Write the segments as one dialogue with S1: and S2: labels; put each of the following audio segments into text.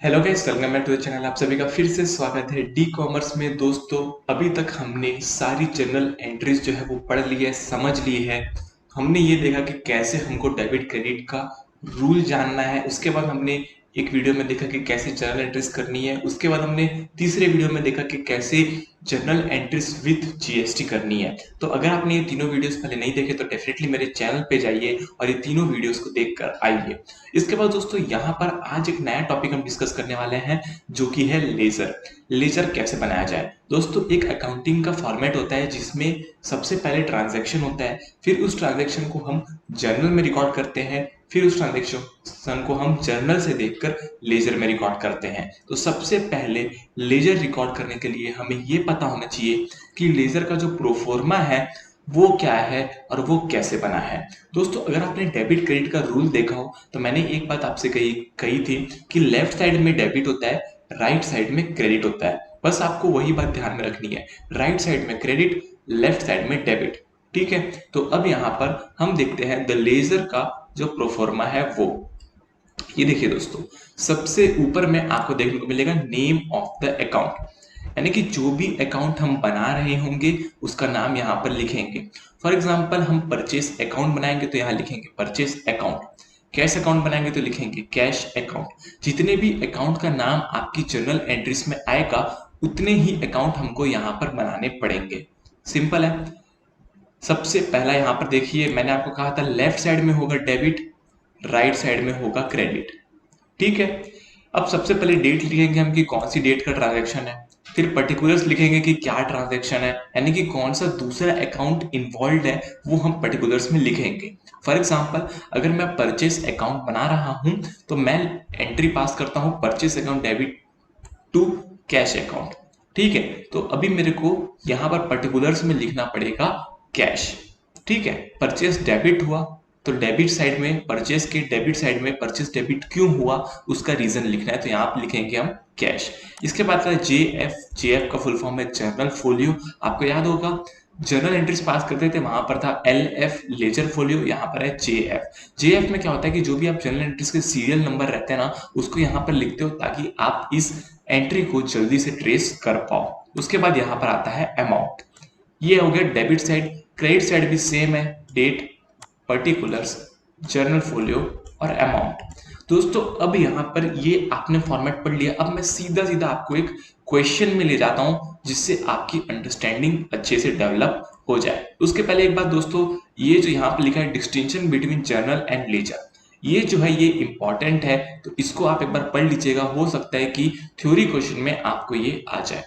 S1: Hello guys, welcome back to the channel. आप सभी का फिर से स्वागत है डी कॉमर्स में। दोस्तों, अभी तक हमने सारी जर्नल एंट्रीज जो है वो पढ़ ली है, समझ ली है। हमने ये देखा कि कैसे हमको डेबिट क्रेडिट का रूल जानना है। उसके बाद हमने एक वीडियो में देखा कि कैसे जर्नल एंट्रीज करनी है। उसके बाद हमने तीसरे वीडियो में देखा कि कैसे जर्नल एंट्रीज विद जीएसटी करनी है। तो अगर आपने ये तीनों वीडियोस पहले नहीं देखे तो डेफिनेटली मेरे चैनल पे जाइए और ये तीनों वीडियोस को देखकर आइए। इसके बाद दोस्तों यहाँ पर आज एक नया टॉपिक हम डिस्कस करने वाले हैं, जो कि है लेजर। लेजर कैसे बनाया जाए। दोस्तों, एक अकाउंटिंग का फॉर्मेट होता है जिसमें सबसे पहले ट्रांजैक्शन होता है, फिर उस ट्रांजैक्शन को हम जर्नल में रिकॉर्ड करते हैं, फिर उस ट्रांजैक्शन को हम जर्नल से देखकर लेजर में रिकॉर्ड करते हैं। तो सबसे पहले लेजर रिकॉर्ड करने के लिए हमें ये पता होना चाहिए कि लेजर का जो प्रोफोर्मा है वो क्या है और वो कैसे बना है। दोस्तों, अगर आपने डेबिट क्रेडिट का रूल देखा हो तो मैंने एक बात आपसे कही कही थी कि लेफ्ट साइड में डेबिट होता है, राइट साइड में क्रेडिट होता है। बस आपको वही बात ध्यान में रखनी है, राइट साइड में क्रेडिट, लेफ्ट साइड में डेबिट। ठीक है, तो अब यहाँ पर हम देखते हैं द लेजर का जो प्रोफोर्मा है वो। ये देखिए दोस्तों, सबसे ऊपर में आपको देखने को मिलेगा नेम ऑफ द अकाउंट, यानी कि जो भी अकाउंट हम बना रहे होंगे उसका नाम यहाँ पर लिखेंगे। फॉर एग्जाम्पल, हम परचेस अकाउंट बनाएंगे तो यहाँ लिखेंगे परचेस अकाउंट। कैश अकाउंट बनाएंगे तो लिखेंगे कैश अकाउंट। जितने भी अकाउंट का नाम आपकी जर्नल एंट्रीज में आएगा उतने ही अकाउंट हमको यहाँ पर बनाने पड़ेंगे। सिंपल है। सबसे पहला यहाँ पर देखिए, मैंने आपको कहा था लेफ्ट साइड में होगा डेबिट, राइट साइड में होगा क्रेडिट। ठीक है, अब सबसे पहले डेट लिखेंगे हम कि कौन सी डेट का ट्रांजैक्शन है, फिर पर्टिकुलर्स लिखेंगे कि क्या ट्रांजैक्शन है, यानी कि कौन सा दूसरा अकाउंट इन्वॉल्व है वो हम पर्टिकुलर्स में लिखेंगे। फॉर एग्जांपल, अगर मैं परचेस अकाउंट बना रहा हूं तो मैं एंट्री पास करता हूं purchase account debit to cash account. ठीक है, तो अभी मेरे को यहां पर पर्टिकुलर्स में लिखना पड़ेगा कैश। ठीक है, परचेस डेबिट हुआ तो डेबिट साइड में परचेस के डेबिट साइड में परचेस डेबिट क्यों हुआ उसका रीजन लिखना है, तो यहाँ पर लिखेंगे हम कैश। इसके बाद जे एफ, जे एफ का फुल फॉर्म है जर्नल फोलियो। आपको याद होगा जर्नल एंट्रीज पास करते थे वहां पर था एल एफ लेजर फोलियो, यहाँ पर है जे एफ। जे एफ में क्या होता है कि जो भी आप जर्नल एंट्रीज के सीरियल नंबर रहते हैं ना उसको यहाँ पर लिखते हो ताकि आप इस एंट्री को जल्दी से ट्रेस कर पाओ। उसके बाद यहाँ पर आता है अमाउंट। ये हो गया डेबिट साइड। क्रेडिट साइड भी सेम है, डेट, पर्टिकुलर्स, जर्नल फोलियो और अमाउंट। दोस्तों, अब यहाँ पर ये आपने फॉर्मेट पढ़ लिया। अब मैं सीधा सीधा आपको एक क्वेश्चन में ले जाता हूं जिससे आपकी अंडरस्टैंडिंग अच्छे से डेवलप हो जाए। उसके पहले एक बात दोस्तों, ये जो यहाँ पर लिखा है distinction between journal and ledger, ये जो है ये इंपॉर्टेंट है, तो इसको आप एक बार पढ़ लीजिएगा। हो सकता है कि थ्योरी क्वेश्चन में आपको ये आ जाए।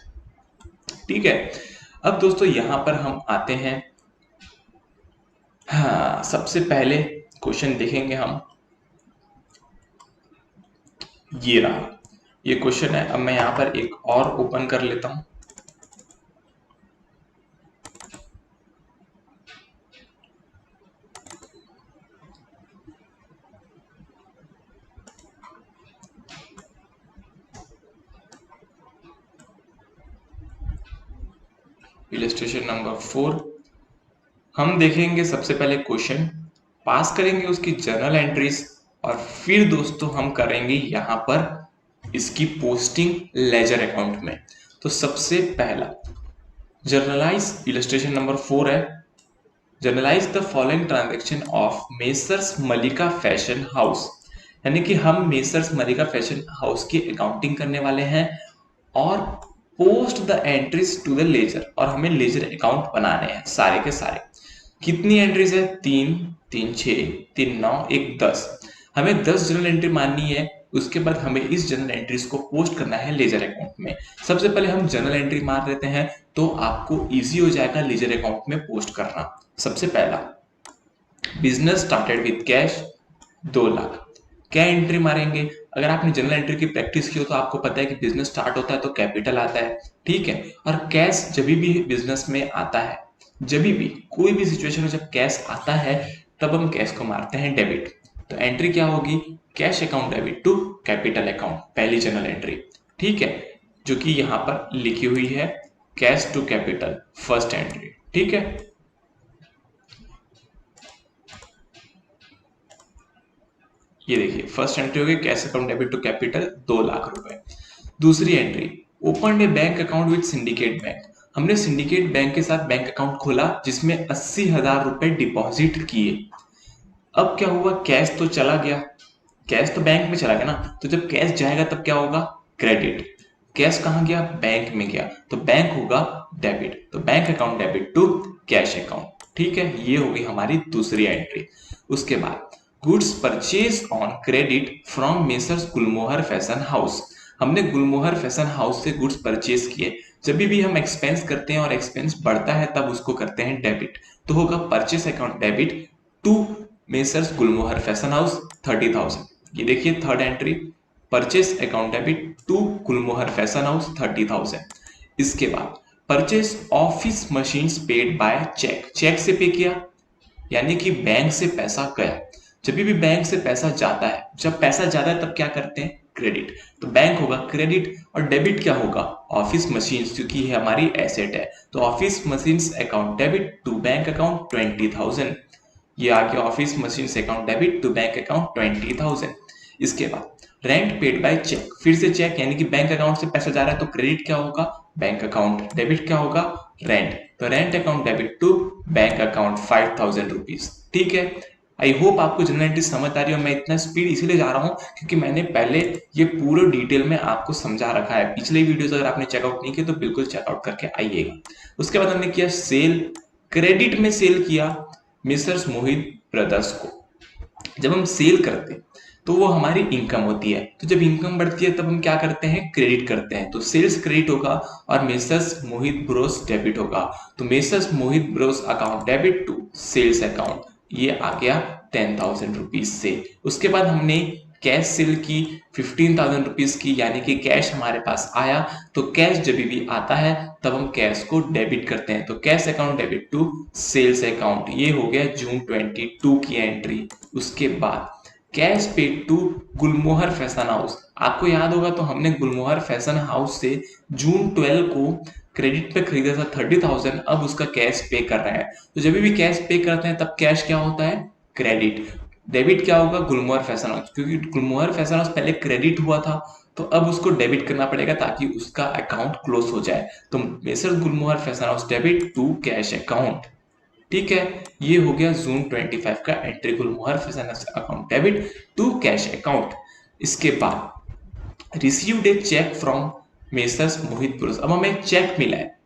S1: ठीक है, अब दोस्तों यहाँ पर हम आते हैं। हाँ, सबसे पहले क्वेश्चन देखेंगे हम। ये रहा, ये क्वेश्चन है। अब मैं यहाँ पर एक और ओपन कर लेता हूँ। इलस्ट्रेशन नंबर 4 हम देखेंगे। सबसे पहले क्वेश्चन पास करेंगे, उसकी जर्नल एंट्रीज, और फिर दोस्तों हम करेंगे यहाँ पर इसकी पोस्टिंग लेजर अकाउंट में। तो सबसे पहला जर्नलाइज, इलस्ट्रेशन नंबर 4 है, journalize the following transaction of messrs Malika fashion house. यानी कि हम मेसर्स मलिका फैशन हाउस की अकाउंटिंग करने वाले हैं और post the entries to the ledger, और हमें लेजर अकाउंट बनाने हैं सारे के सारे। कितनी एंट्रीज है? 3, 3 6, 3 9, 1 10। हमें 10 जनरल एंट्री माननी है। उसके बाद हमें इस जनरल एंट्रीज को पोस्ट करना है लेजर अकाउंट में। सबसे पहले हम जनरल एंट्री मार लेते हैं तो आपको इजी हो जाएगा लेजर अकाउंट में पोस्ट करना। सबसे पहला, business started with cash 2 lakh. क्या एंट्री मारेंगे? अगर आपने जनरल एंट्री की प्रैक्टिस की हो तो आपको पता है कि बिजनेस स्टार्ट होता है तो कैपिटल आता है। ठीक है, और कैश जब भी बिजनेस में आता है, जब भी कोई भी सिचुएशन में जब कैश आता है तब हम कैश को मारते हैं डेबिट। तो एंट्री क्या होगी? Cash account debit to capital account, पहली जनरल एंट्री। ठीक है, जो कि यहां पर लिखी हुई है cash to capital, first entry. ठीक है, ये देखिए फर्स्ट एंट्री हो गई cash account debit to capital 2 lakh रुपए। दूसरी entry open a bank account with syndicate bank. हमने सिंडिकेट बैंक के साथ बैंक अकाउंट खोला जिसमें 80,000 रुपए डिपॉजिट किए। अब क्या हुआ, कैश तो चला गया, कैश तो बैंक में चला गया ना, तो जब कैश जाएगा तब क्या होगा, क्रेडिट। कैश कहाँ गया, बैंक में गया, तो बैंक होगा डेबिट, तो bank account debit to cash account. ठीक है, ये होगी हमारी दूसरी एंट्री। उसके बाद goods purchase on credit from messrs Gulmohar fashion house. हमने गुलमोहर फैशन हाउस से गुड्स परचेज किए। जब भी हम एक्सपेंस करते हैं और एक्सपेंस बढ़ता है तब उसको करते हैं डेबिट, तो होगा purchase account debit to messrs Gulmohar fashion house 30,000। ये देखिए third entry, purchase account debit to Gulmohar fashion house 30,000। इसके बाद purchase office machines paid by cheque, cheque से पे किया यानी कि बैंक से पैसा गया। जब भी बैंक से पैसा जाता है, जब पैसा जाता है तब क्या करते हैं, क्रेडिट, तो बैंक होगा क्रेडिट। और डेबिट क्या होगा, ऑफिस मशीन्स, क्योंकि ये हमारी एसेट है, तो office machines account debit to bank account 20,000। ये आ गया office machines account debit to bank account 20,000। इसके बाद रेंट पेड बाय चेक, फिर से चेक यानी कि बैंक अकाउंट से पैसा जा रहा है तो क्रेडिट क्या होगा, बैंक अकाउंट, डेबिट क्या होगा, रेंट, तो rent account debit to bank account 5,000 rupees. ठीक है, आई होप आपको जनरल एंट्री समझ आ रही है। मैं इतना स्पीड इसीलिए जा रहा हूँ क्योंकि मैंने पहले ये पूरे डिटेल में आपको समझा रखा है। पिछले वीडियोस अगर आपने चेकआउट नहीं किए तो बिल्कुल चेकआउट करके आइएगा। उसके बाद हमने किया सेल, क्रेडिट में सेल किया मिस्टर्स मोहित ब्रदर्स को। जब हम सेल करते हैं तो वो हमारी इनकम होती है, तो जब इनकम बढ़ती है तब हम क्या करते हैं, क्रेडिट करते हैं, तो सेल्स क्रेडिट होगा और मेसर्स मोहित ब्रोस डेबिट होगा। तो messrs Mohit bros account debit to sales account, ये आ गया 10,000 रुपीज से। उसके बाद हमने कैश सेल की 15,000 रुपीज की, यानी कि कैश हमारे पास आया, तो कैश जब भी आता है तब हम कैश को डेबिट करते हैं, तो cash account debit to sales account, ये हो गया जून 22 की एंट्री। उसके बाद cash paid to Gulmohar fashion house, आपको याद होगा तो हमने गुलमोहर फैशन हाउस से जून 12 को क्रेडिट पे खरीदा था 30,000, अब उसका कैश पे कर रहा है, तो जब भी कैश पे करते हैं तब कैश क्या होता है, क्रेडिट। डेबिट क्या होगा, गुलमोहर फैशन हाउस, क्योंकि गुलमोहर फैशन हाउस पहले क्रेडिट हुआ था तो अब उसको डेबिट करना पड़ेगा ताकि उसका अकाउंट क्लोज हो जाए, तो messrs Gulmohar fashion house debit to cash account. ठीक है, ये हो गया जून 25 का entry, Gulmohar fashion house account debit to cash account. इसके बाद received a cheque from messrs Mohit bros, अब हमें चेक मिला है,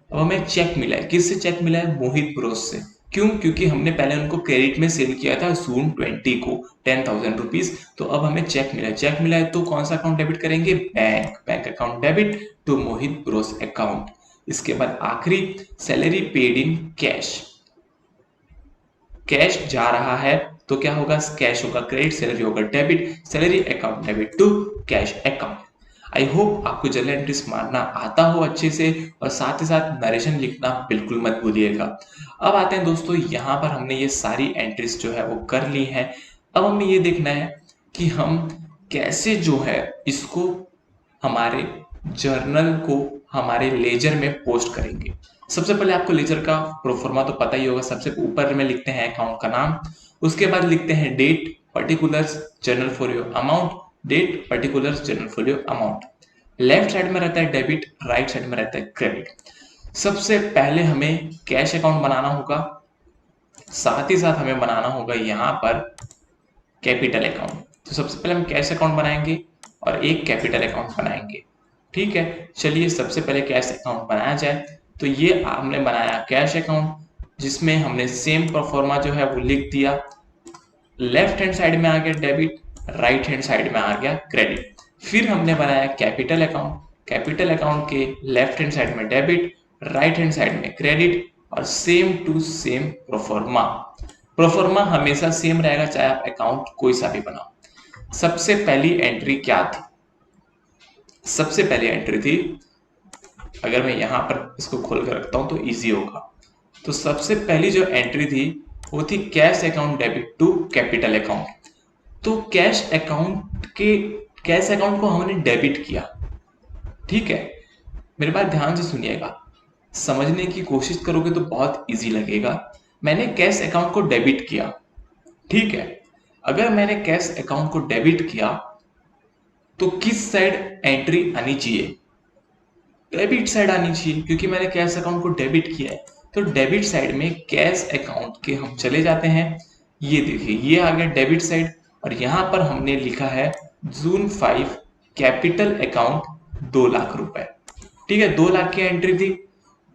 S1: अब हमें चेक मिला है, किससे चेक मिला है, मोहित ब्रोस से। क्यों, क्योंकि हमने पहले उनको क्रेडिट में सेल किया था जून 20 को 10,000 रुपीज, तो अब हमें चेक मिला है, चेक मिला है तो कौन सा अकाउंट डेबिट करेंगे, bank, bank account debit to Mohit bros account. इसके बाद आखिरी salary paid in cash, cash जा रहा है तो क्या होगा, कैश होगा क्रेडिट, सैलरी होगा debit, salary account debit to cash account. I hope आपको जर्नल एंट्रीज मारना आता हो अच्छे से, और साथ ही साथ नरेशन लिखना बिल्कुल मत भूलिएगा। अब आते हैं दोस्तों, यहाँ पर हमने ये सारी एंट्रीज जो है वो कर ली हैं। अब हमें ये देखना है कि हम कैसे जो है इसको हमारे जर्नल को हमारे लेजर में पोस्ट करेंगे। सबसे पहले आपको लेजर का प्रोफॉर्मा तो पता ही होगा, सबसे ऊपर में लिखते हैं अकाउंट का नाम, उसके बाद लिखते हैं date, particulars, journal for your amount, date, particulars, journal for your amount. Left side में रहता है डेबिट, राइट साइड में रहता है क्रेडिट। सबसे पहले हमें कैश अकाउंट बनाना होगा, साथ ही साथ हमें बनाना होगा यहाँ पर कैपिटल अकाउंट। तो सबसे पहले हम कैश अकाउंट बनाएंगे और एक कैपिटल अकाउंट बनाएंगे। ठीक है, चलिए सबसे पहले कैश अकाउंट बनाया जाए। तो ये हमने बनाया कैश अकाउंट, जिसमें हमने सेम परफॉर्मा जो है वो लिख दिया। लेफ्ट हैंड साइड में आ गया डेबिट, राइट हैंड साइड में आ गया क्रेडिट। फिर हमने बनाया कैपिटल अकाउंट, कैपिटल अकाउंट के लेफ्ट हैंड साइड में डेबिट, राइट हैंड साइड में क्रेडिट, और same to same proforma. Proforma हमेशा सेम रहेगा चाहे आप अकाउंट कोई सा भी बनाओ। सबसे पहली एंट्री क्या थी, सबसे पहली एंट्री थी, अगर मैं यहां पर इसको खोल कर रखता हूं तो इजी होगा। तो सबसे पहली जो एंट्री थी वो थी cash account debit to capital account. तो कैश अकाउंट को हमने डेबिट किया। ठीक है, मेरे बात ध्यान से सुनिएगा, समझने की कोशिश करोगे तो बहुत इजी लगेगा। मैंने कैश अकाउंट को डेबिट किया, ठीक है, अगर मैंने कैश अकाउंट को डेबिट किया तो किस साइड एंट्री आनी चाहिए? डेबिट साइड आनी चाहिए, क्योंकि मैंने कैश अकाउंट को डेबिट किया है। तो डेबिट साइड में कैश अकाउंट के हम चले जाते हैं। ये देखिए, ये आ गया डेबिट साइड, और यहां पर हमने लिखा है जून 5 कैपिटल अकाउंट 2 लाख रुपए। ठीक है, 2 लाख की एंट्री थी।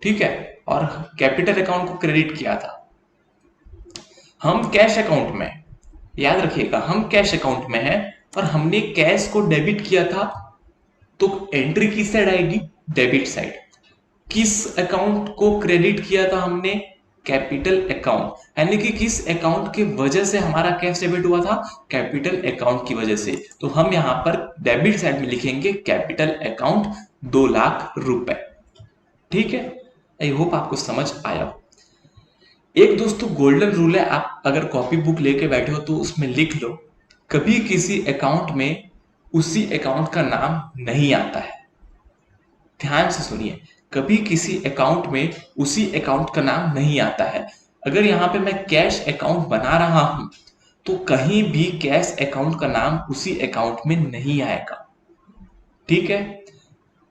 S1: ठीक है, और कैपिटल अकाउंट को क्रेडिट किया था। हम कैश अकाउंट में, याद रखिएगा, हम कैश अकाउंट में हैं और हमने कैश को डेबिट किया था, तो एंट्री किस साइड आएगी? Debit side. किस अकाउंट को क्रेडिट किया था हमने? कैपिटल अकाउंट, यानी कि किस अकाउंट की वजह से हमारा कैश डेबिट हुआ था? कैपिटल अकाउंट की वजह से। तो हम यहां पर डेबिट साइड में लिखेंगे कैपिटल अकाउंट 2 लाख रुपए। ठीक है, आई होप आपको समझ आया हो। एक दोस्तों गोल्डन रूल है, आप अगर कॉपी बुक लेके बैठे हो तो उसमें लिख लो, कभी किसी अकाउंट में उसी अकाउंट का नाम नहीं आता है। ध्यान से सुनिए, कभी किसी अकाउंट में उसी अकाउंट का नाम नहीं आता है। अगर यहाँ पे मैं कैश अकाउंट बना रहा हूं तो कहीं भी कैश अकाउंट का नाम उसी अकाउंट में नहीं आएगा। ठीक है,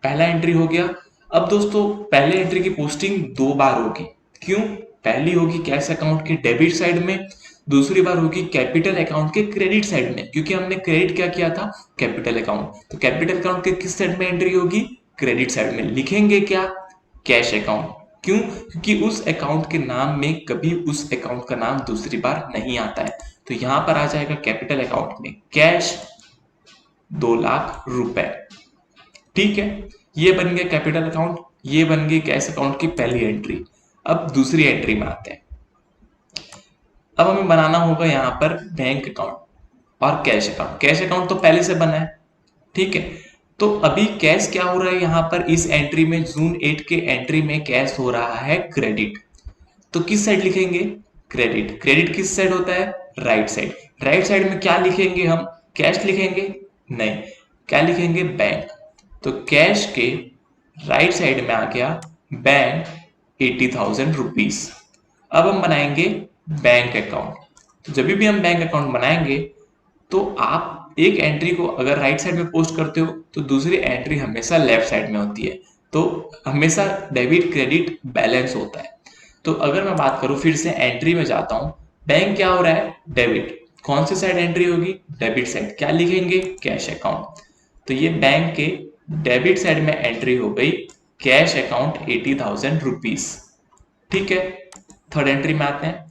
S1: पहला एंट्री हो गया। अब दोस्तों पहले एंट्री की पोस्टिंग 2 बार होगी। क्यों? पहली होगी कैश अकाउंट के डेबिट साइड में, दूसरी बार होगी कैपिटल अकाउंट के क्रेडिट साइड में, क्योंकि हमने क्रेडिट क्या किया था? Capital account. तो कैपिटल अकाउंट के किस साइड में एंट्री होगी? क्रेडिट साइड में। लिखेंगे क्या? Cash account. क्यों? क्योंकि उस अकाउंट के नाम में कभी उस अकाउंट का नाम दूसरी बार नहीं आता है। तो यहां पर आ जाएगा कैपिटल अकाउंट में कैश 2 लाख रुपए। ठीक है, ये बन गया कैपिटल अकाउंट, ये बन गई कैश अकाउंट की पहली एंट्री। अब दूसरी एंट्री में आते हैं। अब हमें बनाना होगा यहाँ पर बैंक अकाउंट और कैश अकाउंट। कैश अकाउंट तो पहले से बना है। ठीक है, तो अभी कैश क्या हो रहा है यहाँ पर? इस एंट्री में जून 8 के एंट्री में कैश हो रहा है क्रेडिट। तो किस साइड लिखेंगे? क्रेडिट। क्रेडिट किस साइड होता है? Right side. राइट साइड में क्या लिखेंगे हम? कैश लिखेंगे? नहीं, क्या लिखेंगे? बैंक। तो कैश के राइट साइड में आ गया बैंक 80,000 रुपीज। अब हम बनाएंगे बैंक अकाउंट। तो जब भी हम बैंक अकाउंट बनाएंगे तो आप एक एंट्री को अगर राइट साइड में पोस्ट करते हो तो दूसरी एंट्री हमेशा लेफ्ट साइड में होती है। तो हमेशा डेबिट क्रेडिट बैलेंस होता है। तो अगर मैं बात करूं, फिर से एंट्री में जाता हूं, बैंक क्या हो रहा है? डेबिट। कौन सी साइड एंट्री होगी? Debit side. क्या लिखेंगे? Cash account. तो ये बैंक के डेबिट साइड में एंट्री हो गई कैश अकाउंट 80,000 रुपीज। ठीक है, थर्ड एंट्री में आते हैं।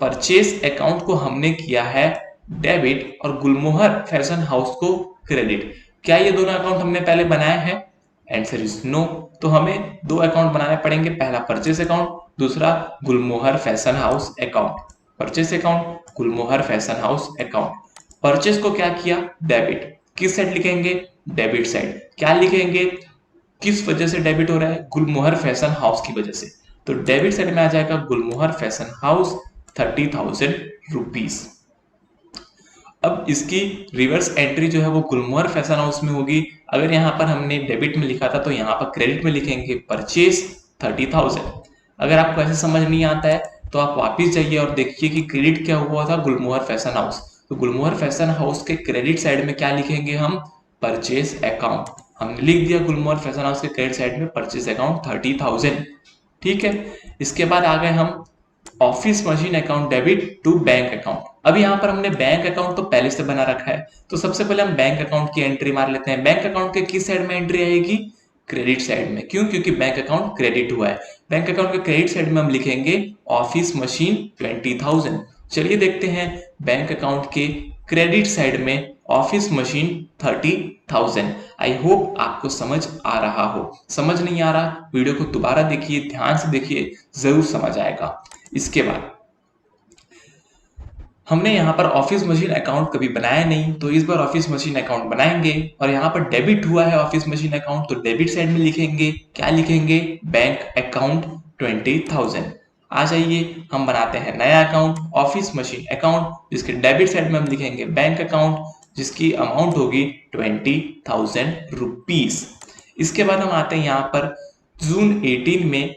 S1: परचेस अकाउंट को हमने किया है डेबिट और गुलमोहर फैशन हाउस को क्रेडिट। क्या ये दोनों अकाउंट हमने पहले बनाए हैं? Answer is no. तो हमें 2 अकाउंट बनाने पड़ेंगे, पहला परचेस अकाउंट, दूसरा Gulmohar fashion house account. Purchase account, Gulmohar fashion house account. Purchase को क्या किया? डेबिट। किस साइड लिखेंगे? Debit side. क्या लिखेंगे? किस वजह से डेबिट हो रहा है? गुलमोहर फैशन हाउस की वजह से। तो डेबिट साइड में आ जाएगा गुलमोहर फैशन हाउस 30,000 रुपीज। अब इसकी रिवर्स एंट्री जो है वो गुलमोहर फैशन हाउस में होगी। अगर यहाँ पर हमने डेबिट में लिखा था तो यहाँ पर क्रेडिट में लिखेंगे परचेस 30,000। अगर आपको ऐसे समझ नहीं आता है तो आप वापस जाइए और देखिए कि क्रेडिट क्या हुआ था? Gulmohar fashion house. तो गुलमोहर फैशन हाउस के क्रेडिट साइड में क्या लिखेंगे हम? Purchase account. हमने लिख दिया गुलमोहर फैशन हाउस के क्रेडिट साइड में परचेस अकाउंट 30,000। ठीक है, इसके बाद आ गए हम office machine account debit to bank account. अब यहाँ पर हमने बैंक अकाउंट तो पहले से बना रखा है, तो सबसे पहले हम बैंक अकाउंट की एंट्री मार लेते हैं। बैंक अकाउंट के किस साइड में एंट्री आएगी? क्रेडिट साइड में। क्यों? क्योंकि बैंक अकाउंट क्रेडिट हुआ है। बैंक अकाउंट के क्रेडिट साइड में हम लिखेंगे ऑफिस मशीन 20,000। चलिए देखते हैं बैंक अकाउंट के क्रेडिट साइड में ऑफिस मशीन 30,000। आई होप आपको समझ आ रहा हो। समझ नहीं आ रहा, वीडियो को दोबारा देखिए, ध्यान से देखिए, जरूर समझ आएगा। इसके बाद हमने यहाँ पर ऑफिस मशीन अकाउंट कभी बनाया नहीं, तो इस बार ऑफिस मशीन अकाउंट बनाएंगे। और यहाँ पर डेबिट हुआ है ऑफिस मशीन अकाउंट, तो डेबिट साइड में लिखेंगे, क्या लिखेंगे? Bank account 20,000। आ जाइए, हम बनाते हैं नया अकाउंट ऑफिस मशीन अकाउंट, जिसके डेबिट साइड में हम लिखेंगे बैंक अकाउंट, जिसकी अमाउंट होगी 20,000 रुपीज। इसके बाद हम आते हैं यहाँ पर जून 18 में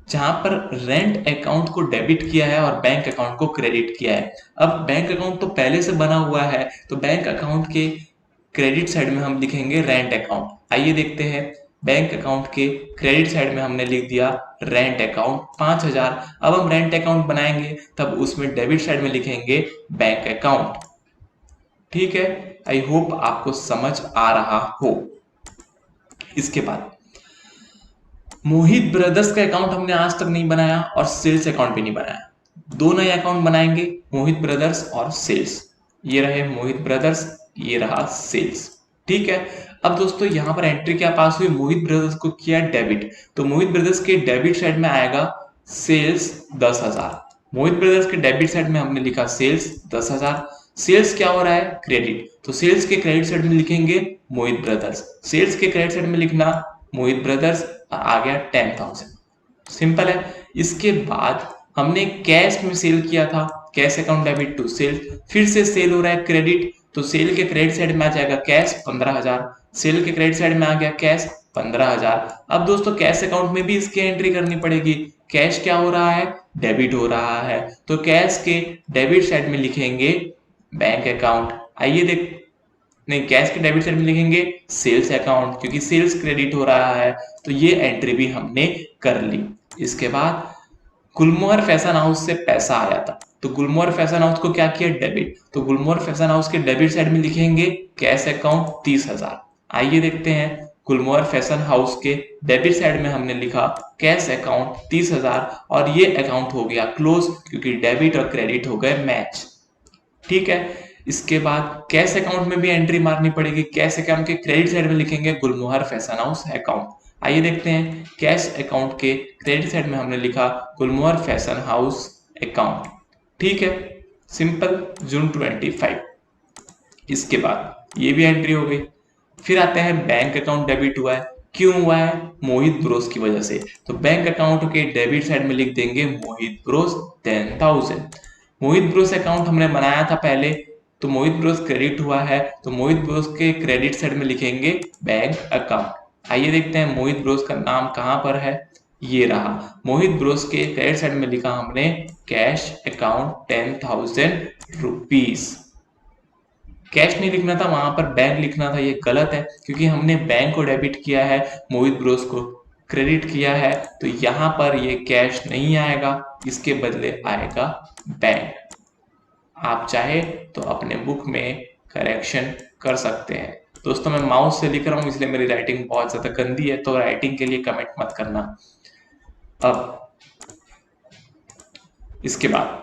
S1: जहां पर रेंट अकाउंट को डेबिट किया है और बैंक अकाउंट को क्रेडिट किया है। अब बैंक अकाउंट तो पहले से बना हुआ है, तो बैंक अकाउंट के क्रेडिट साइड में हम लिखेंगे रेंट अकाउंट। आइए देखते हैं, बैंक अकाउंट के क्रेडिट साइड में हमने लिख दिया रेंट अकाउंट 5000। अब हम रेंट अकाउंट बनाएंगे तब उसमें डेबिट साइड में लिखेंगे बैंक अकाउंट। ठीक है, आई होप आपको समझ आ रहा हो। इसके बाद मोहित ब्रदर्स का अकाउंट हमने आज तक नहीं बनाया और सेल्स अकाउंट भी नहीं बनाया। दो नए अकाउंट बनाएंगे, मोहित ब्रदर्स और सेल्स। ये रहे मोहित ब्रदर्स, ये रहा सेल्स। ठीक है, अब दोस्तों यहां पर एंट्री क्या पास हुई, मोहित ब्रदर्स को किया डेबिट, तो मोहित ब्रदर्स के डेबिट साइड में आएगा सेल्स 10,000। मोहित ब्रदर्स के डेबिट साइड में हमने लिखा सेल्स 10,000। सेल्स क्या हो रहा है, क्रेडिट, तो सेल्स के क्रेडिट साइड में लिखेंगे मोहित ब्रदर्स। सेल्स के क्रेडिट साइड में लिखना मोहित ब्रदर्स और आ गया 10,000। सिंपल है। इसके बाद हमने कैश में सेल किया था, cash account debit to sale, फिर से सेल हो रहा है क्रेडिट, तो सेल के क्रेडिट साइड में आ जाएगा कैश 15,000, सेल के क्रेडिट साइड में आ गया कैश 15,000। अब दोस्तों कैश अकाउंट में भी इसकी एंट्री करनी पड़ेगी। कैश क्या हो रहा है, डेबिट हो रहा है, तो कैश के डेबिट साइड में लिखेंगे बैंक अकाउंट। आइए देख, नहीं, कैश के डेबिट साइड में लिखेंगे सेल्स अकाउंट, क्योंकि सेल्स क्रेडिट हो रहा है, तो ये एंट्री भी हमने कर ली। इसके बाद गुलमोहर फैशन हाउस से पैसा आया था, तो गुलमोहर फैशन हाउस को क्या किया, डेबिट, तो गुलमोहर फैशन हाउस के डेबिट साइड में लिखेंगे कैश अकाउंट 30,000। आइए देखते हैं, गुलमोहर फैशन हाउस के डेबिट साइड में हमने लिखा कैश अकाउंट 30,000 और ये अकाउंट हो गया क्लोज, क्योंकि डेबिट और क्रेडिट हो गए मैच। ठीक है, इसके बाद कैश अकाउंट में भी एंट्री मारनी पड़ेगी। कैश अकाउंट के क्रेडिट साइड में लिखेंगे गुलमोहर फैशन हाउस अकाउंट। आइए देखते हैं, कैश अकाउंट के क्रेडिट साइड में हमने लिखा गुलमोहर फैशन हाउस अकाउंट। ठीक है, सिंपल, जून 25। इसके बाद ये भी एंट्री हो गई। फिर आते हैं बैंक अकाउंट डेबिट हुआ है, क्यों हुआ है, मोहित ब्रोस की वजह से, तो बैंक अकाउंट के डेबिट साइड में लिख देंगे मोहित ब्रोस 10,000। मोहित ब्रोस अकाउंट हमने बनाया था पहले, तो मोहित ब्रोस क्रेडिट हुआ है, तो मोहित ब्रोस के क्रेडिट साइड में लिखेंगे बैंक अकाउंट। आइए देखते हैं मोहित ब्रोस का नाम कहां पर है, ये रहा, मोहित ब्रोस के क्रेडिट साइड में लिखा हमने कैश अकाउंट 10,000 रुपीज। कैश नहीं लिखना था, वहां पर बैंक लिखना था, ये गलत है, क्योंकि हमने बैंक को डेबिट किया है, मोहित ब्रोस को क्रेडिट किया है, तो यहां पर ये कैश नहीं आएगा, इसके बदले आएगा बैंक। आप चाहे तो अपने बुक में करेक्शन कर सकते हैं। दोस्तों मैं माउस से लिख रहा हूं, इसलिए मेरी राइटिंग बहुत ज्यादा गंदी है, तो राइटिंग के लिए कमेंट मत करना। अब इसके बाद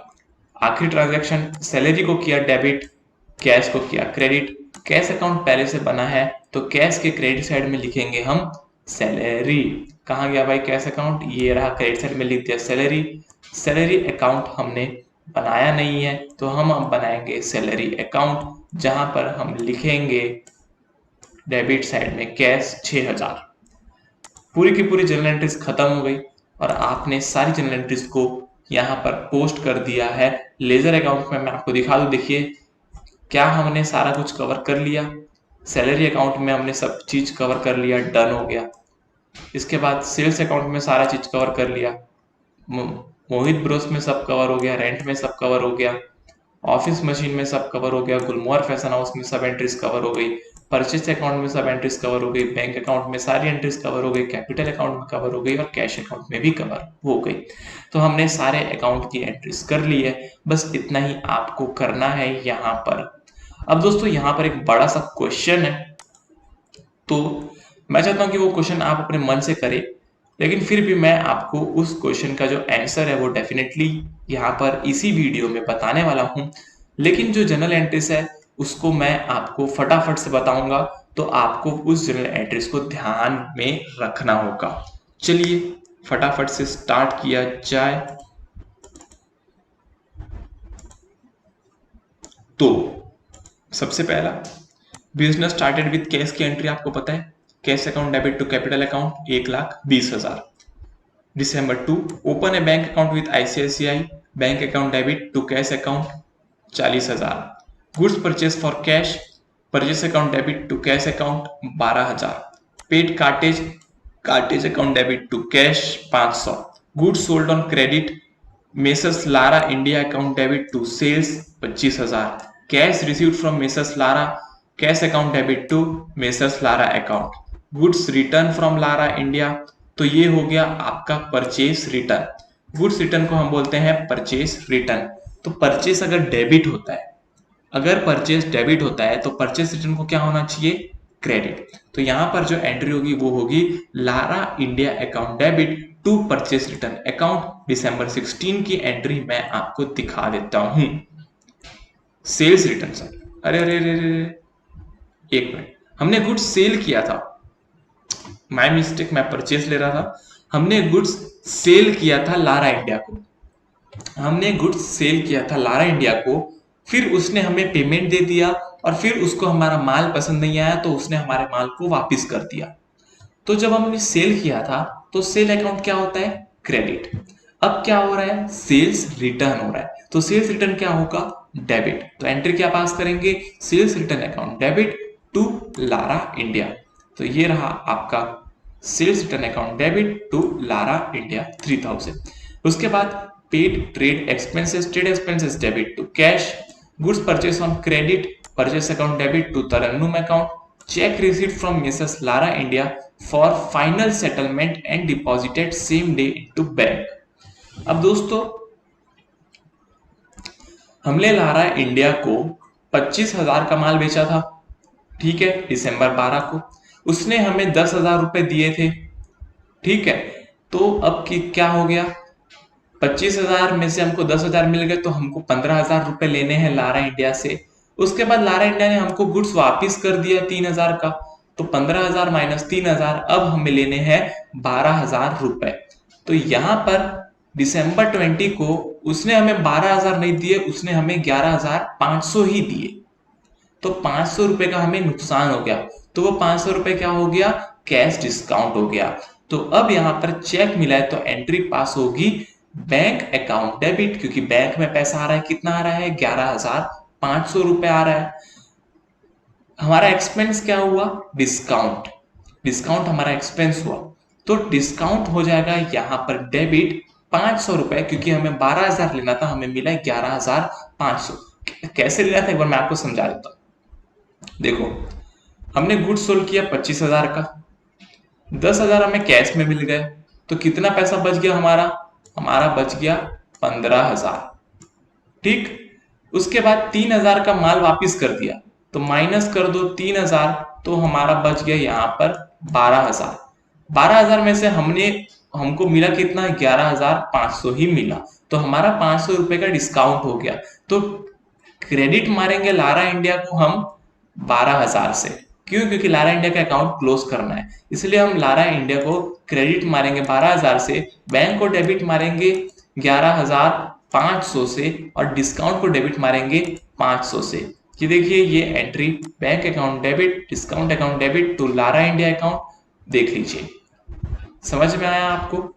S1: आखिरी ट्रांजैक्शन, सैलरी को किया डेबिट, कैश को किया क्रेडिट। कैश अकाउंट पहले से बना है, तो कैश के क्रेडिट साइड में लिखेंगे हम सैलरी। कहाँ गया भाई कैश अकाउंट, ये रहा, क्रेडिट साइड में लिख दिया सैलरी। सैलरी अकाउंट हमने बनाया नहीं है, तो हम अब बनाएंगे सैलरी अकाउंट, जहां पर हम लिखेंगे डेबिट साइड में कैश 6,000। पूरी की पूरी जर्नल एंट्रीज खत्म हो गई और आपने सारी जर्नल एंट्रीज को यहाँ पर पोस्ट कर दिया है लेजर अकाउंट में। मैं आपको दिखा दूं, देखिए क्या हमने सारा कुछ कवर कर लिया। सैलरी अकाउंट में हमने सब चीज कवर कर लिया, डन हो गया। इसके बाद सेल्स अकाउंट में सारा चीज कवर कर लिया, मोहित ब्रोस में सब कवर हो गया, रेंट में सब कवर हो गया, ऑफिस मशीन में सब कवर हो गया, गुलमोहर फैशन हाउस में सब एंट्रीज कवर हो गई, परचेस अकाउंट में सब एंट्रीज कवर हो गई, बैंक अकाउंट में सारी एंट्रीज कवर हो गई, कैपिटल अकाउंट में कवर हो गई और कैश अकाउंट में भी कवर हो गई। तो हमने सारे अकाउंट की एंट्रीज कर ली है, बस इतना ही आपको करना है यहाँ पर। अब दोस्तों यहाँ पर एक बड़ा सा क्वेश्चन है, तो मैं चाहता हूँ कि वो क्वेश्चन आप अपने मन से करें, लेकिन फिर भी मैं आपको उस क्वेश्चन का जो आंसर है वो डेफिनेटली यहाँ पर इसी वीडियो में बताने वाला हूँ। लेकिन जो जनरल एंट्रीज है उसको मैं आपको फटाफट से बताऊंगा, तो आपको उस जनरल एंट्रीज को ध्यान में रखना होगा। चलिए फटाफट से स्टार्ट किया जाए। तो सबसे पहला, बिजनेस स्टार्टेड विद कैश की एंट्री आपको पता है, cash account debit to capital account 1,20,000। December 2, open a bank account with ICICI, bank account debit to cash account 40,000। Goods purchase for cash, purchase account debit to cash account 12,000। Paid cartage, cartage account debit to cash 500। Goods sold on credit messrs Lara India account debit to sales 25,000। Cash received from messrs Lara cash account debit to messrs Lara account. Goods return from Lara India, तो ये हो गया आपका purchase return. Goods return को हम बोलते हैं purchase return. तो परचेस अगर डेबिट होता है, अगर परचेस डेबिट होता है तो परचेस रिटर्न को क्या होना चाहिए, क्रेडिट। तो यहां पर जो एंट्री होगी वो होगी Lara India account debit to purchase return account. दिसंबर 16 की एंट्री मैं आपको दिखा देता हूं। सेल्स रिटर्न सर, अरे अरे अरे अरे, एक मिनट, हमने गुड्स सेल किया था, माय मिस्टेक, मैं परचेस ले रहा था। हमने गुड्स सेल किया था लारा इंडिया को, हमने गुड्स सेल किया था लारा इंडिया को, फिर उसने हमें पेमेंट दे दिया और फिर उसको हमारा माल पसंद नहीं आया तो उसने हमारे माल को वापस कर दिया। तो जब हमने सेल किया था तो सेल अकाउंट क्या होता है, क्रेडिट। अब क्या हो रहा है, सेल्स रिटर्न हो रहा है, तो सेल्स रिटर्न क्या होगा, डेबिट। तो एंट्री क्या पास करेंगे, sales return account debit to Lara India. तो ये रहा आपका sales return account debit to Lara India 3000। उसके बाद paid trade expenses debit to cash. Goods purchase on credit purchase account debit to Tarannum account. Cheque received from mrs Lara India for final settlement and deposited same day into bank. अब दोस्तों हमने Lara India को 25,000 का माल बेचा था, ठीक है, दिसंबर 12 को। उसने हमें 10,000 रुपए दिए थे, ठीक है। तो अब क्या हो गया, 25,000 में से हमको 10,000 मिल गए तो हमको 15,000 रुपए लेने हैं लारा इंडिया से। उसके बाद लारा इंडिया ने हमको गुड्स वापस कर दिया 3,000 का, तो 15,000 माइनस 3,000, अब हमें लेने हैं 12,000 रुपए। तो यहां पर दिसंबर 20 को उसने हमें 12,000 नहीं दिए, उसने हमें 11,500 ही दिए। तो 500 रुपए का हमें नुकसान हो गया, तो वो 500 रुपए क्या हो गया, कैश डिस्काउंट हो गया। तो अब यहां पर चेक मिला है तो एंट्री पास होगी बैंक अकाउंट डेबिट, क्योंकि बैंक में पैसा आ रहा है, कितना आ रहा है, 11,500 रुपए आ रहा है। हमारा एक्सपेंस क्या हुआ, डिस्काउंट, डिस्काउंट हमारा एक्सपेंस हुआ, तो डिस्काउंट हो जाएगा यहां पर डेबिट 500 रुपए, क्योंकि हमें 12,000 लेना था, हमें मिला 11,500। कैसे लेना था एक बार मैं आपको समझा देता हूं। देखो हमने गुड्स सोल्ड किया 25,000 का, 10,000 हमें कैश में मिल गए, तो कितना पैसा बच गया हमारा, हमारा बच गया 15,000, ठीक। उसके बाद 3,000 का माल वापस कर दिया, तो माइनस कर दो 3,000, तो हमारा बच गया यहाँ पर 12,000। 12,000 में से हमको मिला कितना, 11,500 ही मिला, तो हमारा 500 रुपए का डिस्काउंट हो गया। तो क्रेडिट मारेंगे लारा इंडिया को हम 12,000 से, क्यों, क्योंकि लारा इंडिया का अकाउंट क्लोज करना है, इसलिए हम लारा इंडिया को क्रेडिट मारेंगे 12,000 से, बैंक को डेबिट मारेंगे 11,500 से, और डिस्काउंट को डेबिट मारेंगे 500 से। ये देखिए ये entry bank account debit discount account debit to Lara India account, देख लीजिए। समझ में आया आपको,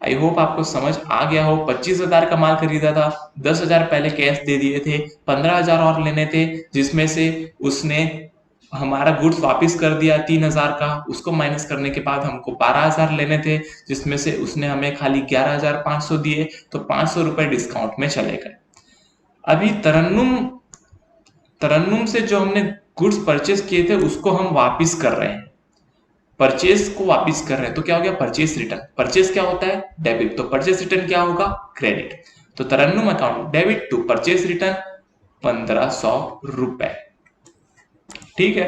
S1: आई होप आपको समझ आ गया हो। 25,000 का माल खरीदा था, 10,000 पहले कैश दे दिए थे, 15,000 और लेने थे, जिसमें से उसने हमारा गुड्स वापस कर दिया 3,000 का, उसको माइनस करने के बाद हमको 12,000 लेने थे, जिसमें से उसने हमें खाली 11,500 दिए, तो 500 रुपए डिस्काउंट में चले गए। अभी तरन्नुम से जो हमने गुड्स परचेस किए थे उसको हम वापस कर रहे हैं, परचेस को वापस कर रहे हैं, तो क्या हो गया, परचेस रिटर्न। परचेस क्या होता है, डेबिट, तो परचेस रिटर्न क्या होगा, क्रेडिट। तो Tarannum account debit to purchase return 1,500 रुपए, ठीक है।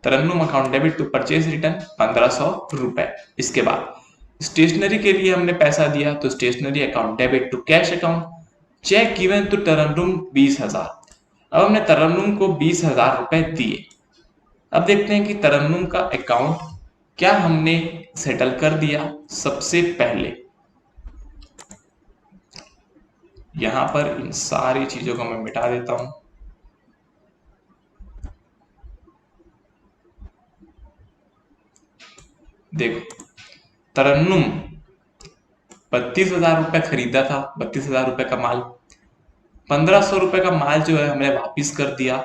S1: Tarannum account debit to purchase return 1,500 रुपए। इसके बाद स्टेशनरी के लिए हमने पैसा दिया, तो stationery account debit to cash account. Cheque given to Tarannum 20,000। अब हमने तरन्नुम को 20,000 रुपए दिए। अब देखते हैं कि तरन्नुम का अकाउंट क्या हमने सेटल कर दिया। सबसे पहले यहां पर इन सारी चीजों को मैं मिटा देता हूं। देखो तरन्नुम 32,000 रुपए खरीदा था, 32,000 रुपए का माल, 1,500 रुपए का माल जो है हमने वापस कर दिया,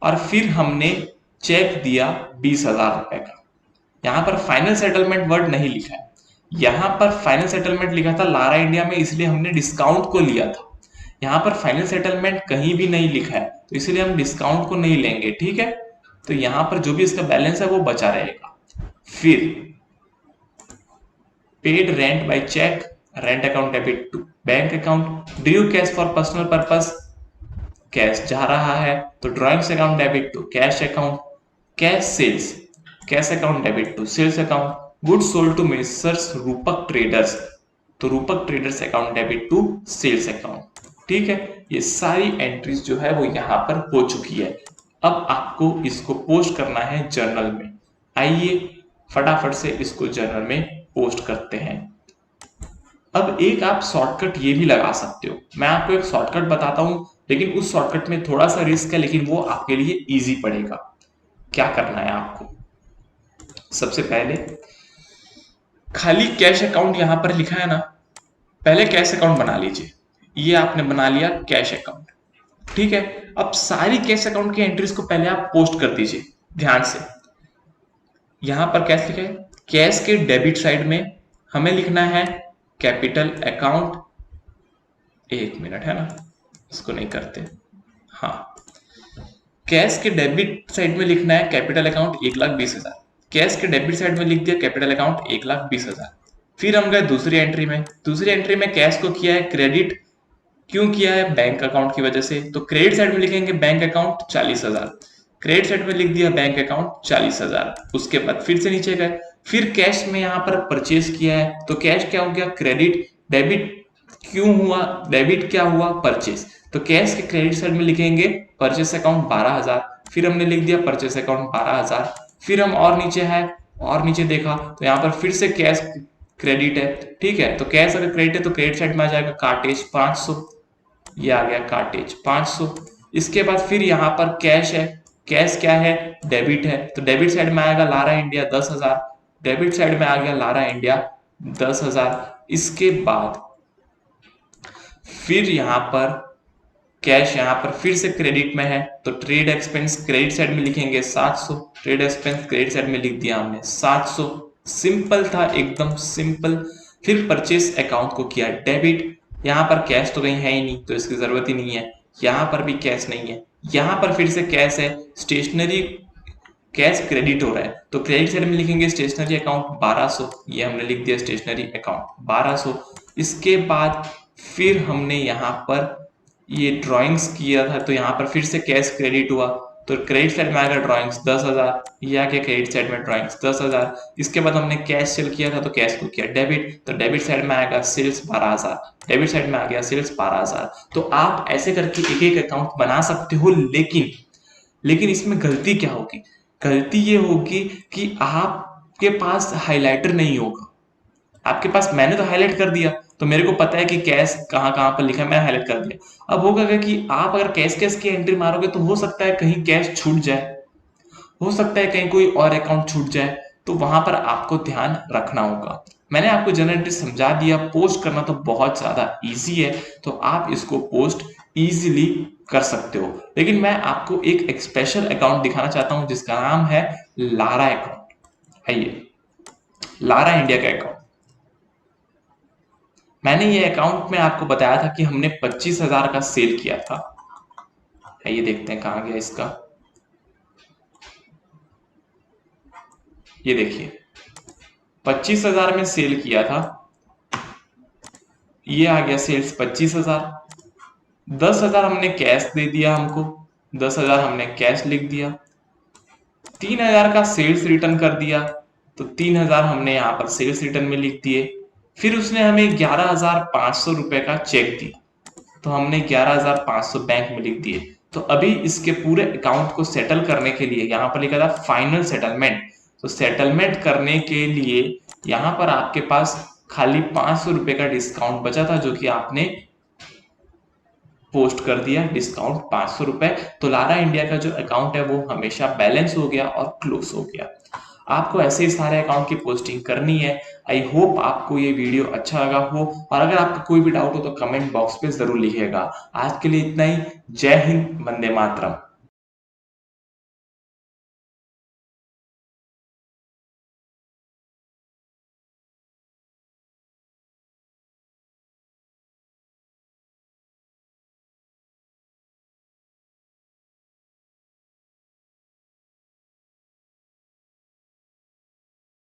S1: और फिर हमने चेक दिया 20,000 रुपए का। यहां पर फाइनल सेटलमेंट वर्ड नहीं लिखा है, यहाँ पर फाइनल सेटलमेंट लिखा था लारा इंडिया में, इसलिए हमने डिस्काउंट को लिया था। यहाँ पर फाइनल सेटलमेंट कहीं भी नहीं लिखा है, तो इसलिए हम डिस्काउंट को नहीं लेंगे, ठीक है। तो यहाँ पर जो भी इसका बैलेंस है वो बचा रहेगा। फिर paid rent by cheque, rent account debit to bank account, due cash for personal purpose, cash जा रहा है तो drawings account debit to cash account, cash sales, cash account debit to sales account, goods sold to messrs Rupak traders, तो Rupak traders account debit to sales account, ठीक है। ये सारी entries जो है वो यहाँ पर हो चुकी है। अब आपको इसको पोस्ट करना है जर्नल में। आइए फटाफट से इसको जर्नल में पोस्ट करते हैं। अब एक आप शॉर्टकट ये भी लगा सकते हो, मैं आपको एक शॉर्टकट बताता हूं, लेकिन उस शॉर्टकट में थोड़ा सा रिस्क है, लेकिन वो आपके लिए इजी पड़ेगा। क्या करना है आपको, सबसे पहले खाली कैश अकाउंट यहां पर लिखा है ना, पहले कैश अकाउंट बना लीजिए। ये आपने बना लिया कैश अकाउंट, ठीक है। अब सारी कैश अकाउंट की एंट्रीज को पहले आप पोस्ट कर दीजिए ध्यान से। यहां पर कैश लिखा है, कैश के डेबिट साइड में हमें लिखना है कैपिटल अकाउंट, एक मिनट है ना, इसको नहीं करते, हाँ। कैश के डेबिट साइड में लिखना है कैपिटल अकाउंट 1,20,000, कैश के डेबिट साइड में लिख दिया कैपिटल अकाउंट 1,20,000। फिर हम गए दूसरी एंट्री में, दूसरी एंट्री में कैश को किया है क्रेडिट, क्यों किया है, बैंक अकाउंट की वजह से, तो क्रेडिट साइड में लिखेंगे बैंक अकाउंट 40,000, क्रेडिट साइड में लिख दिया बैंक अकाउंट 40,000। उसके बाद फिर से नीचे गए, फिर कैश में यहाँ पर परचेज किया है, तो कैश क्या हो गया क्रेडिट, डेबिट क्यों हुआ, डेबिट क्या हुआ परचेज, तो कैश के क्रेडिट साइड में लिखेंगे परचेस अकाउंट 12,000, फिर हमने लिख दिया परचेस अकाउंट 12,000। फिर हम और नीचे है, और नीचे देखा तो यहाँ पर फिर से कैश क्रेडिट है, ठीक है। तो कैश अगर क्रेडिट है तो क्रेडिट साइड में आ जाएगा कार्टेज 500, ये आ गया कार्टेज 500। इसके बाद फिर यहाँ पर कैश है, कैश क्या है डेबिट है, तो डेबिट साइड में आएगा लारा इंडिया 10,000, डेबिट साइड में आ गया लारा इंडिया 10,000। इसके बाद फिर यहाँ पर कैश यहाँ पर फिर से क्रेडिट में है, तो ट्रेड एक्सपेंस क्रेडिट साइड में लिखेंगे 700, ट्रेड एक्सपेंस क्रेडिट साइड में लिख दिया हमने 700, सिंपल था एकदम सिंपल। फिर परचेस अकाउंट को किया डेबिट, यहाँ पर कैश तो कहीं है ही नहीं तो इसकी जरूरत ही नहीं है, यहाँ पर भी कैश नहीं है, यहाँ पर फिर से कैश है, स्टेशनरी कैश क्रेडिट हो रहा है तो क्रेडिट साइड में लिखेंगे स्टेशनरी अकाउंट 1200, ये हमने लिख दिया स्टेशनरी अकाउंट 1200। इसके बाद फिर हमने यहाँ पर ये ड्राइंग्स किया था तो यहाँ पर फिर से कैश क्रेडिट हुआ, तो क्रेडिट साइड में आएगा ड्राइंग्स 10,000, ये आ गया क्रेडिट साइड में ड्राइंग्स 10,000। इसके बाद हमने कैश सेल किया था तो कैश को किया डेबिट, तो डेबिट साइड में आएगा सेल्स 12,000, डेबिट साइड में आ गया सेल्स 12,000। तो आप ऐसे करके एक एक अकाउंट बना सकते हो, लेकिन इसमें गलती क्या होगी, गलती ये होगी कि आपके पास हाइलाइटर नहीं होगा। आपके पास, मैंने तो हाईलाइट कर दिया तो मेरे को पता है कि कैश कहाँ कहाँ पर लिखा है, मैंने हाईलाइट कर दिया। अब होगा कि आप अगर कैश की एंट्री मारोगे तो हो सकता है कहीं कैश छूट जाए, हो सकता है कहीं कोई और अकाउंट छूट जाए, तो वहां पर आपको ध्यान रखना होगा। मैंने आपको जनरल एंट्री समझा दिया, पोस्ट करना तो बहुत ज्यादा इजी है, तो आप इसको पोस्ट इजीली कर सकते हो। लेकिन मैं आपको एक स्पेशल अकाउंट दिखाना चाहता हूं जिसका नाम है लारा अकाउंट। आइए, लारा इंडिया का अकाउंट, मैंने ये अकाउंट में आपको बताया था कि हमने 25,000 का सेल किया था। ये देखते हैं कहां गया इसका, ये देखिए 25,000 में सेल किया था, ये आ गया सेल्स 25,000। 10,000 हमने कैश दे दिया हमको, 10,000 हमने कैश लिख दिया, 3,000 का सेल्स रिटर्न कर दिया, तो 3,000 हमने यहाँ पर सेल्स रिटर्न में लिख दिए। फिर उसने हमें 11,500 रुपए का चेक दिया, तो हमने 11,500 बैंक में लिख दिए। तो अभी इसके पूरे अकाउंट को सेटल करने के लिए यहाँ पर लिखा था फाइनल सेटलमेंट, तो सेटलमेंट करने के लिए यहाँ पर आपके पास खाली 500 रुपए का डिस्काउंट बचा था जो कि आपने पोस्ट कर दिया, डिस्काउंट 500 रुपए। तो लारा इंडिया का जो अकाउंट है वो हमेशा बैलेंस हो गया और क्लोज हो गया। आपको ऐसे ही सारे अकाउंट की पोस्टिंग करनी है। आई होप आपको ये वीडियो अच्छा लगा हो, और अगर आपका कोई भी डाउट हो तो कमेंट बॉक्स पे जरूर लिखिएगा। आज के लिए इतना ही। जय हिंद, वंदे मातरम।